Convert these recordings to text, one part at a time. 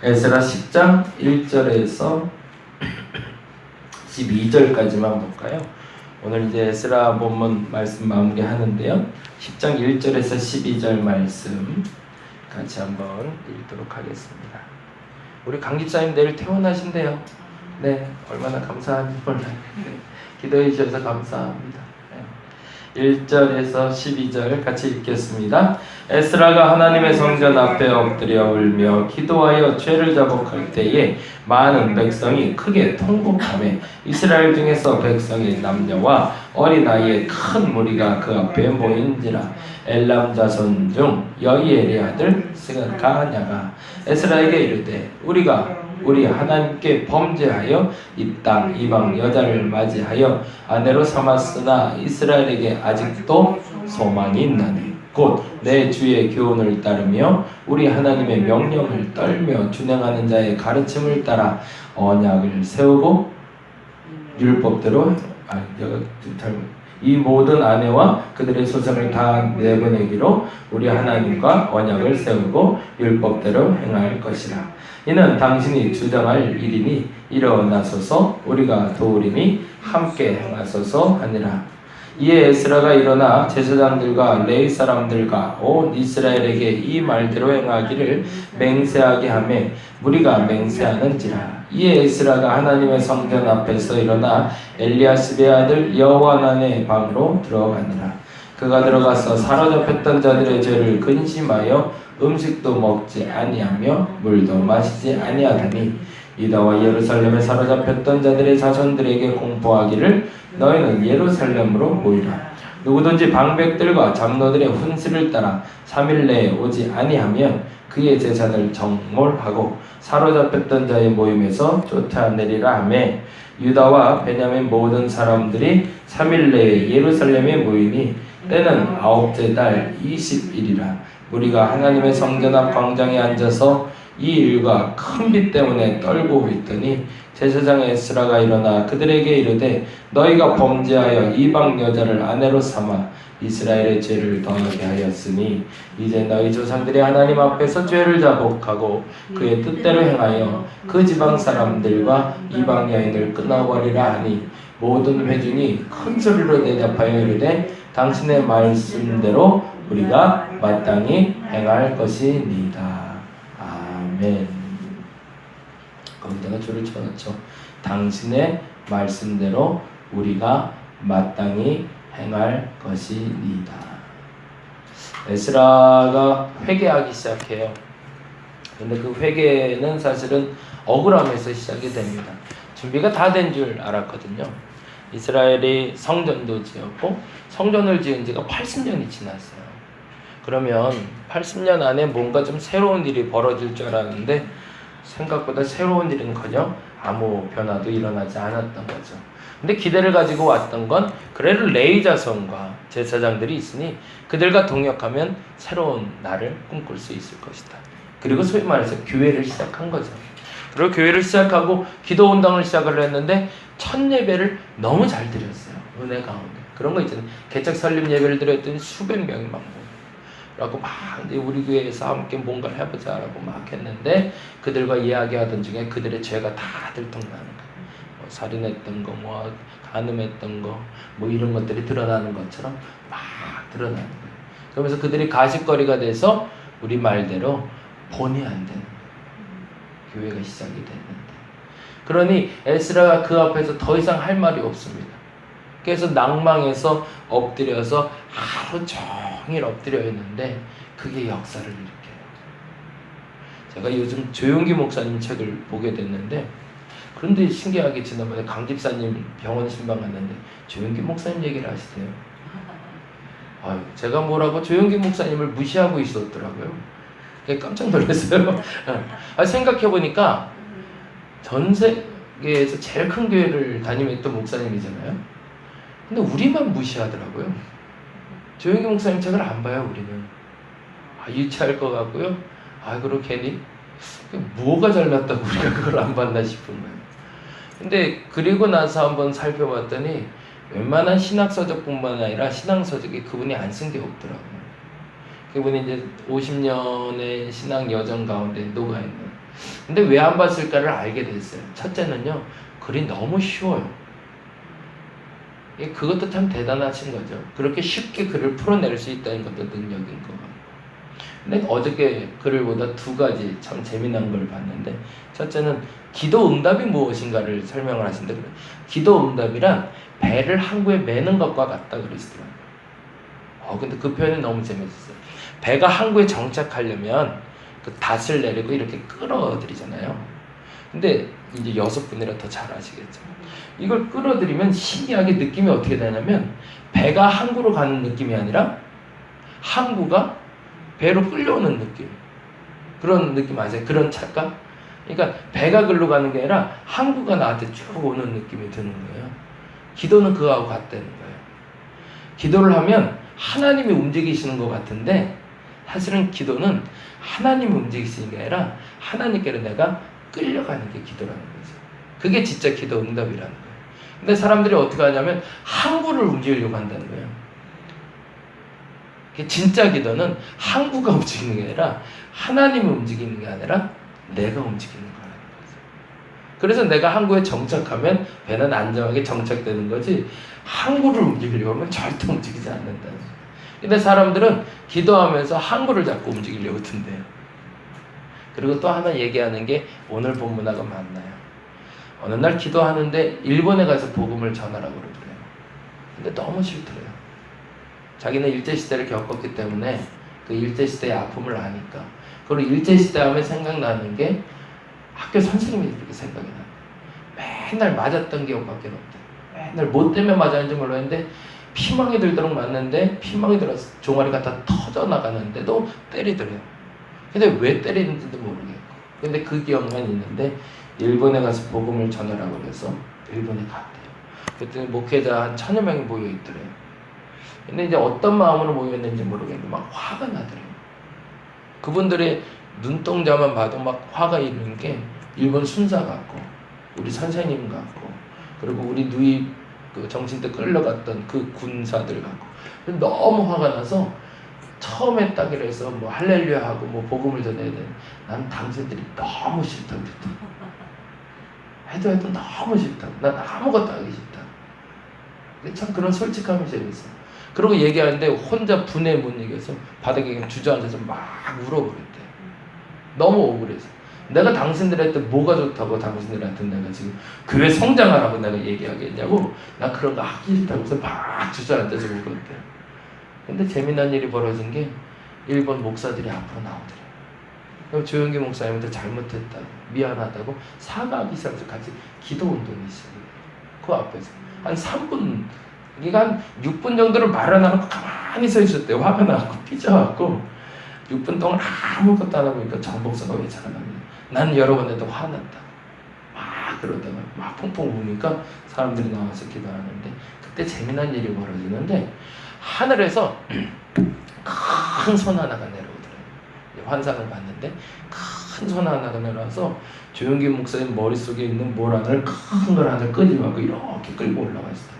에스라 10장 1절에서 12절까지만 볼까요? 오늘 이제 에스라 본문 말씀 마무리 하는데요. 10장 1절에서 12절 말씀 같이 한번 읽도록 하겠습니다. 우리 강 집사님 내일 퇴원하신대요. 네, 얼마나 감사한지 몰라요. 네, 기도해 주셔서 감사합니다. 1절에서 12절 같이 읽겠습니다. 에스라가 하나님의 성전 앞에 엎드려 울며 기도하여 죄를 자복할 때에 많은 백성이 크게 통곡하며 이스라엘 중에서 백성의 남녀와 어린아이의 큰 무리가 그 앞에 모인지라. 엘람 자손 중 여이엘의 아들 스가냐가 에스라에게 이르되 우리가 우리 하나님께 범죄하여 이 땅 이방 여자를 맞이하여 아내로 삼았으나 이스라엘에게 아직도 소망이 있나니 곧 내 주의 교훈을 따르며 우리 하나님의 명령을 떨며 준행하는 자의 가르침을 따라 언약을 세우고 율법대로 이 모든 아내와 그들의 소생을 다 내보내기로 우리 하나님과 언약을 세우고 율법대로 행할 것이라. 이는 당신이 주장할 일이니 일어나소서 우리가 도우리니 함께 행하소서 하니라. 이에 에스라가 일어나 제사장들과 레위 사람들과 온 이스라엘에게 이 말대로 행하기를 맹세하게 하며 무리가 맹세하는지라. 이에 에스라가 하나님의 성전 앞에서 일어나 엘리야십의 아들 여호하난의 방으로 들어가니라. 그가 들어가서 사로잡혔던 자들의 죄를 근심하여 음식도 먹지 아니하며 물도 마시지 아니하더니 유다와 예루살렘에 사로잡혔던 자들의 자손들에게 공포하기를 너희는 예루살렘으로 모이라. 누구든지 방백들과 장로들의 훈수를 따라 3일 내에 오지 아니하면 그의 재산을 정몰하고 사로잡혔던 자의 모임에서 쫓아내리라 하매 유다와 베냐민 모든 사람들이 3일 내에 예루살렘에 모이니 때는 9째 달 20일이라. 우리가 하나님의 성전 앞 광장에 앉아서 이 일과 큰 빛 때문에 떨고 있더니 제사장 에스라가 일어나 그들에게 이르되 너희가 범죄하여 이방 여자를 아내로 삼아 이스라엘의 죄를 더하게 하였으니 이제 너희 조상들이 하나님 앞에서 죄를 자복하고 그의 뜻대로 행하여 그 지방 사람들과 이방 여인을 끊어버리라 하니 모든 회중이 큰 소리로 대답하여 이르되 당신의 말씀대로 우리가 마땅히 행할 것이니이다. 아멘. 거기다가 줄을 쳐놨죠. 당신의 말씀대로 우리가 마땅히 행할 것이니이다. 에스라가 회개하기 시작해요. 근데 그 회개는 사실은 억울함에서 시작이 됩니다. 준비가 다 된 줄 알았거든요. 이스라엘이 성전도 지었고 성전을 지은 지가 80년이 지났어요. 그러면 80년 안에 뭔가 좀 새로운 일이 벌어질 줄 알았는데 생각보다 새로운 일은커녕 아무 변화도 일어나지 않았던 거죠. 근데 기대를 가지고 왔던 건 그래도 레위 자손과 제사장들이 있으니 그들과 동역하면 새로운 날을 꿈꿀 수 있을 것이다. 그리고 소위 말해서 교회를 시작한 거죠. 그리고 교회를 시작하고 기도 운동을 시작을 했는데 첫 예배를 너무 잘 드렸어요. 은혜 가운데. 그런 거 있잖아요. 개척 설립 예배를 드렸더니 수백 명이 막 라고 막 우리 교회에서 함께 뭔가를 해보자라고 막 했는데 그들과 이야기하던 중에 그들의 죄가 다 들통나는 거예요. 뭐 살인했던 거, 뭐 간음했던 거, 뭐 이런 것들이 드러나는 것처럼 막 드러나는 거예요. 그러면서 그들이 가십거리가 돼서 우리 말대로 본이 안 되는 거예요. 교회가 시작이 됐는데. 그러니 에스라가 그 앞에서 더 이상 할 말이 없습니다. 그래서 낭망해서 엎드려서 하루 종일 엎드려 있는데 그게 역사를 일으켜요. 제가 요즘 조용기 목사님 책을 보게 됐는데 그런데 신기하게 지난번에 강 집사님 병원 신방 갔는데 조용기 목사님 얘기를 하시대요. 제가 뭐라고 조용기 목사님을 무시하고 있었더라고요. 깜짝 놀랐어요. 생각해보니까 전 세계에서 제일 큰 교회를 다니면던 목사님이잖아요. 근데 우리만 무시하더라고요. 조용기 목사님 책을 안 봐요, 우리는. 유치할 것 같고요. 그리고 괜히 뭐가 잘났다고 우리가 그걸 안 봤나 싶은 거예요. 근데 그리고 나서 한번 살펴봤더니 웬만한 신학서적뿐만 아니라 신앙서적에 그분이 안 쓴 게 없더라고요. 그분이 이제 50년의 신앙 여정 가운데 녹아있는 근데 왜 안 봤을까를 알게 됐어요. 첫째는요, 글이 너무 쉬워요. 그것도 참 대단하신 거죠. 그렇게 쉽게 글을 풀어낼 수 있다는 것도 능력인 것 같고. 근데 어저께 글을 보다 두 가지 참 재미난 걸 봤는데, 첫째는 기도 응답이 무엇인가를 설명을 하신데, 기도 응답이란 배를 항구에 매는 것과 같다 그러시더라고요. 근데 그 표현이 너무 재밌었어요. 배가 항구에 정착하려면 그 닷을 내리고 이렇게 끌어들이잖아요. 근데 이제 6분이라 더 잘 아시겠죠. 이걸 끌어들이면 신기하게 느낌이 어떻게 되냐면, 배가 항구로 가는 느낌이 아니라 항구가 배로 끌려오는 느낌. 그런 느낌 아세요? 그런 착각? 그러니까 배가 글로 가는 게 아니라 항구가 나한테 쭉 오는 느낌이 드는 거예요. 기도는 그거하고 같다는 거예요. 기도를 하면 하나님이 움직이시는 것 같은데, 사실은 기도는 하나님이 움직이시는 게 아니라 하나님께로 내가 끌려가는 게 기도라는 거죠. 그게 진짜 기도 응답이라는 거예요. 근데 사람들이 어떻게 하냐면 항구를 움직이려고 한다는 거예요. 진짜 기도는 항구가 움직이는 게 아니라 하나님이 움직이는 게 아니라 내가 움직이는 거라는 거죠. 그래서 내가 항구에 정착하면 배는 안정하게 정착되는 거지, 항구를 움직이려고 하면 절대 움직이지 않는다는 거죠. 근데 사람들은 기도하면서 항구를 자꾸 움직이려고 든대요. 그리고 또 하나 얘기하는 게 오늘 본문하고 맞나요? 어느 날 기도하는데 일본에 가서 복음을 전하라고 그러더래요. 근데 너무 싫더래요. 자기는 일제시대를 겪었기 때문에 그 일제시대의 아픔을 아니까. 그리고 일제시대 하면 생각나는 게 학교 선생님이 그렇게 생각이 나요. 맨날 맞았던 기억밖에 없대요. 맨날 뭐 때문에 맞았는지 몰랐는데 피망이 들도록 맞는데 피망이 들어서 종아리가 다 터져 나가는데도 때리더래요. 근데 왜 때리는지도 모르겠고. 근데 그 기억만 있는데 일본에 가서 복음을 전하라고 그래서 일본에 갔대요. 그랬더니 목회자 한 1000여 명이 모여 있더래요. 근데 이제 어떤 마음으로 모였는지 모르겠는데 막 화가 나더래요. 그분들의 눈동자만 봐도 막 화가 있는 게 일본 순사 같고 우리 선생님 같고 그리고 우리 누이 그 정신대 끌려갔던 그 군사들 같고 너무 화가 나서 처음에 딱 이래서 뭐 할렐루야 하고 뭐 복음을 전해야 돼. 난 당신들이 너무 싫다 그랬다. 해도 너무 싫다. 난 아무것도 하기 싫다. 근데 참 그런 솔직함이 재밌어. 그러고 얘기하는데 혼자 분에 못 이겨서 바닥에 그냥 주저앉아서 막 울어버렸대. 너무 억울해서. 내가 당신들한테 뭐가 좋다고 당신들한테 내가 지금 교회 성장하라고 내가 얘기하겠냐고. 나 그런 거 하기 싫다고 해서 막 주저앉아서 울었대. 근데 재미난 일이 벌어진 게 일본 목사들이 앞으로 나오더래요. 그럼 조용기 목사님한테 잘못했다고 미안하다고 사과하기 시작해서 같이 기도 운동이 있어요. 그 앞에서 한 3분 그러니까 한 6분 정도를 말 안 하고 가만히 서 있었대요. 화가 나고 삐져갖고 6분 동안 아무것도 안 하고 있니까 정 목사가 왜 자라나냐. 나는 여러 번에도 화났다. 막 그러다가 막 펑펑 우니까 사람들이 나와서 기도하는데 그때 재미난 일이 벌어지는데 하늘에서 큰 손 하나가 내려오더래요. 환상을 봤는데 큰 손 하나가 내려와서 조용기 목사님 머릿속에 있는 모란을 큰 걸 하나 끄집어갖고 이렇게 끌고 올라가 있어요.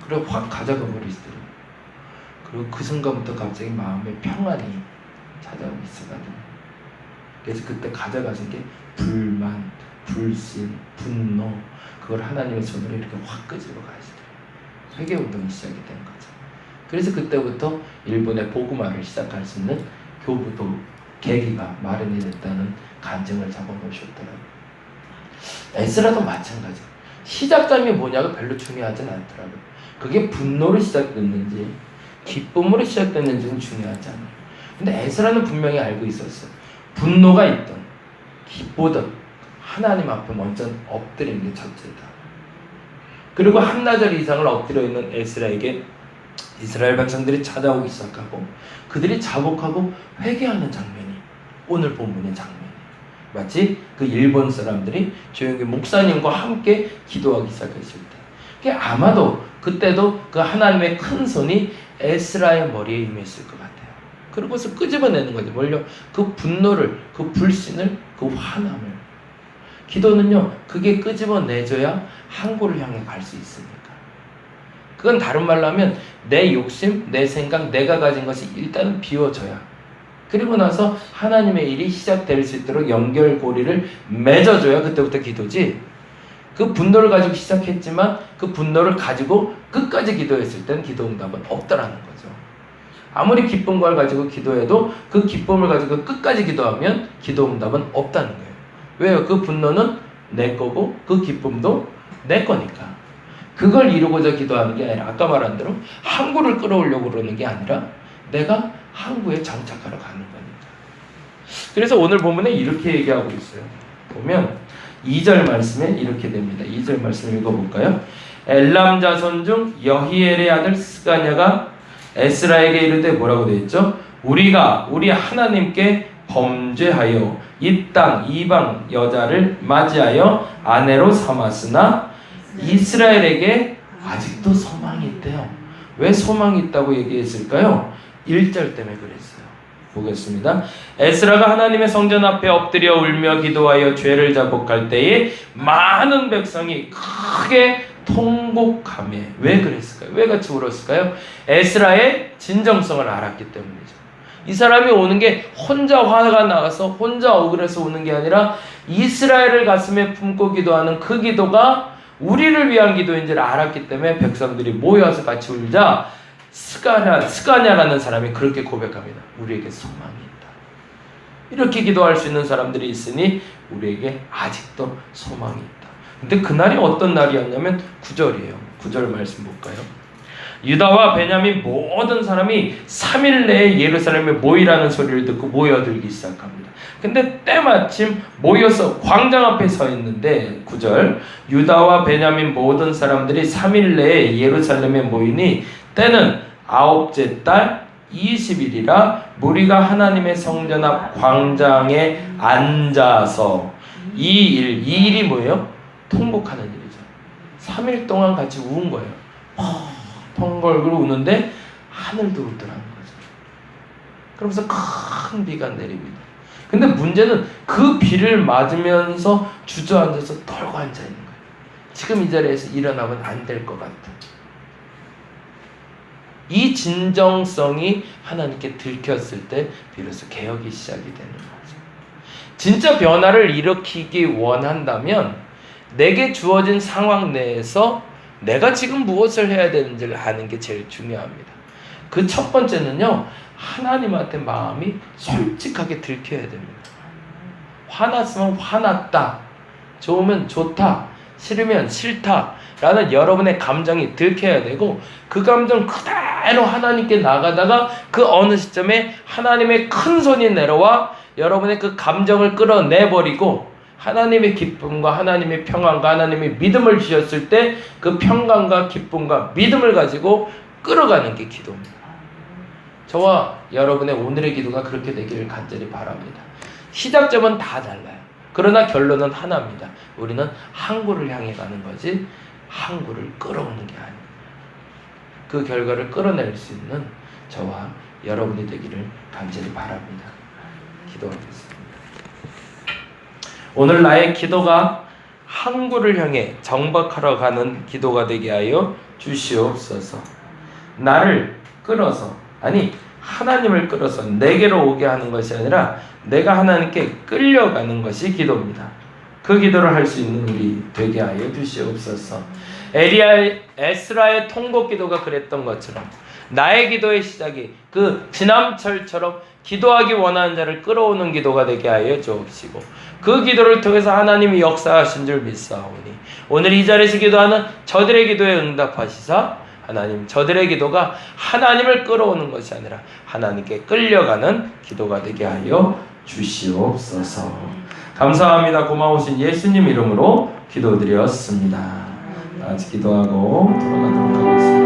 그리고 확 가져가 버리시더래요. 그리고 그 순간부터 갑자기 마음에 평안이 찾아오기 시작하더래요. 그래서 그때 가져가신 게 불만, 불신, 분노 그걸 하나님의 손으로 이렇게 확 끄집어 가시더래요. 회개운동이 시작이 된 거죠. 그래서 그때부터 일본의 복음화를 시작할 수 있는 교부도 계기가 마련이 됐다는 간증을 적어놓으셨더라고요. 에스라도 마찬가지. 시작점이 뭐냐가 별로 중요하진 않더라고요. 그게 분노로 시작됐는지 기쁨으로 시작됐는지는 중요하지 않아요. 근데 에스라는 분명히 알고 있었어요. 분노가 있던 기쁘던 하나님 앞에 먼저 엎드리는 게 첫째다. 그리고 한나절 이상을 엎드려 있는 에스라에게 이스라엘 백성들이 찾아오기 시작하고 그들이 자복하고 회개하는 장면이 오늘 본문의 장면이에요. 마치 그 일본 사람들이 조용기 목사님과 함께 기도하기 시작했을 때 그게 아마도 그때도 그 하나님의 큰 손이 에스라의 머리에 임했을 것 같아요. 그러고서 끄집어내는 거죠. 뭘요? 그 분노를, 그 불신을, 그 화남을. 기도는요, 그게 끄집어내줘야 항구를 향해 갈 수 있으니까. 그건 다른 말로 하면 내 욕심, 내 생각, 내가 가진 것이 일단은 비워져야 그리고 나서 하나님의 일이 시작될 수 있도록 연결고리를 맺어줘야 그때부터 기도지. 그 분노를 가지고 시작했지만 그 분노를 가지고 끝까지 기도했을 땐 기도 응답은 없다라는 거죠. 아무리 기쁨을 가지고 기도해도 그 기쁨을 가지고 끝까지 기도하면 기도 응답은 없다는 거예요. 왜요? 그 분노는 내 거고 그 기쁨도 내 거니까. 그걸 이루고자 기도하는 게 아니라 아까 말한 대로 항구를 끌어오려고 그러는 게 아니라 내가 항구에 정착하러 가는 거니까. 그래서 오늘 본문에 이렇게 얘기하고 있어요. 보면 2절 말씀에 이렇게 됩니다. 2절 말씀 읽어볼까요? 엘람 자손 중 여히엘의 아들 스가냐가 에스라에게 이르되 뭐라고 되어 있죠? 우리가 우리 하나님께 범죄하여 이 땅 이방 여자를 맞이하여 아내로 삼았으나 이스라엘에게 아직도 소망이 있대요. 왜 소망이 있다고 얘기했을까요? 1절 때문에 그랬어요. 보겠습니다. 에스라가 하나님의 성전 앞에 엎드려 울며 기도하여 죄를 자복할 때에 많은 백성이 크게 통곡하며. 왜 그랬을까요? 왜 같이 울었을까요? 에스라의 진정성을 알았기 때문이죠. 이 사람이 오는 게 혼자 화가 나서 혼자 억울해서 오는 게 아니라 이스라엘을 가슴에 품고 기도하는 그 기도가 우리를 위한 기도인지를 알았기 때문에 백성들이 모여서 같이 울자 스가냐라는 사람이 그렇게 고백합니다. 우리에게 소망이 있다. 이렇게 기도할 수 있는 사람들이 있으니 우리에게 아직도 소망이 있다. 근데 그날이 어떤 날이었냐면 9절이에요. 9절 말씀 볼까요? 유다와 베냐민 모든 사람이 3일 내에 예루살렘에 모이라는 소리를 듣고 모여들기 시작합니다. 근데 때마침 모여서 광장 앞에 서 있는데 9절 유다와 베냐민 모든 사람들이 3일 내에 예루살렘에 모이니 때는 9째 달 20일이라 무리가 하나님의 성전 앞 광장에 앉아서 이 일이 뭐예요? 통곡하는 일이죠. 3일 동안 같이 운 거예요. 펑걸그로 우는데 하늘도 울더라는 거죠. 그러면서 큰 비가 내립니다. 근데 문제는 그 비를 맞으면서 주저앉아서 떨고 앉아 있는 거예요. 지금 이 자리에서 일어나면 안 될 것 같은. 이 진정성이 하나님께 들켰을 때 비로소 개혁이 시작이 되는 거죠. 진짜 변화를 일으키기 원한다면 내게 주어진 상황 내에서 내가 지금 무엇을 해야 되는지를 아는 게 제일 중요합니다. 그 첫 번째는요, 하나님한테 마음이 솔직하게 들켜야 됩니다. 화났으면 화났다, 좋으면 좋다, 싫으면 싫다 라는 여러분의 감정이 들켜야 되고, 그 감정 그대로 하나님께 나가다가 그 어느 시점에 하나님의 큰 손이 내려와 여러분의 그 감정을 끌어내버리고 하나님의 기쁨과 하나님의 평안과 하나님의 믿음을 주셨을 때 그 평강과 기쁨과 믿음을 가지고 끌어가는 게 기도입니다. 저와 여러분의 오늘의 기도가 그렇게 되기를 간절히 바랍니다. 시작점은 다 달라요. 그러나 결론은 하나입니다. 우리는 항구를 향해 가는 거지 항구를 끌어오는 게 아닙니다. 그 결과를 끌어낼 수 있는 저와 여러분이 되기를 간절히 바랍니다. 기도하겠습니다. 오늘 나의 기도가 항구를 향해 정박하러 가는 기도가 되게 하여 주시옵소서. 나를 끌어서, 아니 하나님을 끌어서 내게로 오게 하는 것이 아니라 내가 하나님께 끌려가는 것이 기도입니다. 그 기도를 할 수 있는 우리 되게 하여 주시옵소서. 에스라의 통곡 기도가 그랬던 것처럼 나의 기도의 시작이 그 지남철처럼 기도하기 원하는 자를 끌어오는 기도가 되게 하여 주옵시고, 그 기도를 통해서 하나님이 역사하신 줄 믿사오니 오늘 이 자리에서 기도하는 저들의 기도에 응답하시사 하나님, 저들의 기도가 하나님을 끌어오는 것이 아니라 하나님께 끌려가는 기도가 되게 하여 주시옵소서. 감사합니다. 고마우신 예수님 이름으로 기도드렸습니다. 같이 기도하고 돌아가도록 하겠습니다.